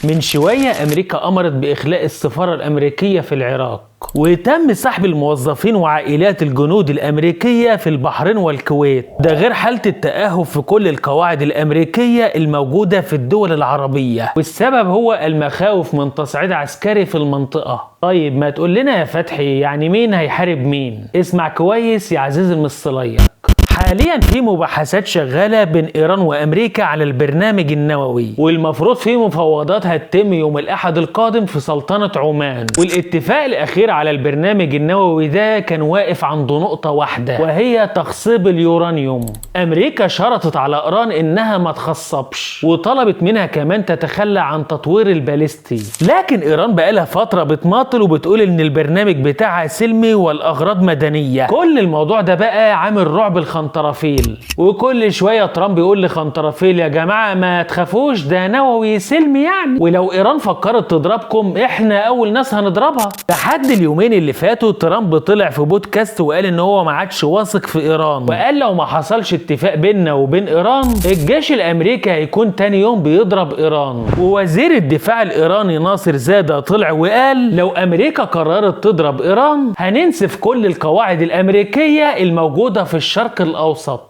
من شوية أمريكا أمرت بإخلاء السفارة الأمريكية في العراق، وتم سحب الموظفين وعائلات الجنود الأمريكية في البحرين والكويت، ده غير حالة التأهب في كل القواعد الأمريكية الموجودة في الدول العربية، والسبب هو المخاوف من تصعيد عسكري في المنطقة. طيب ما تقول لنا يا فتحي، يعني مين هيحارب مين؟ اسمع كويس يا عزيزي المصرية. حاليا في مباحثات شغالة بين إيران وأمريكا على البرنامج النووي، والمفروض في مفاوضات هتتم يوم الأحد القادم في سلطنة عمان. والاتفاق الأخير على البرنامج النووي ده كان واقف عند نقطة واحدة، وهي تخصيب اليورانيوم. أمريكا شرطت على إيران إنها ما تخصبش، وطلبت منها كمان تتخلى عن تطوير الباليستي. لكن إيران بقالها فترة بتماطل وبتقول إن البرنامج بتاعها سلمي والأغراض مدنية. كل الموضوع ده بقى عامل رعب الخنطرفيل، وكل شويه ترامب يقول لخنطرفيل يا جماعه ما تخافوش ده نووي سلمي يعني، ولو ايران فكرت تضربكم احنا اول ناس هنضربها. لحد اليومين اللي فاتوا ترامب طلع في بودكاست وقال ان هو ما عادش واثق في ايران، وقال لو ما حصلش اتفاق بيننا وبين ايران الجيش الامريكي هيكون تاني يوم بيضرب ايران. ووزير الدفاع الايراني ناصر زاده طلع وقال لو امريكا قررت تضرب ايران هننسف كل القواعد الامريكيه الموجوده في الشرق الأوسط.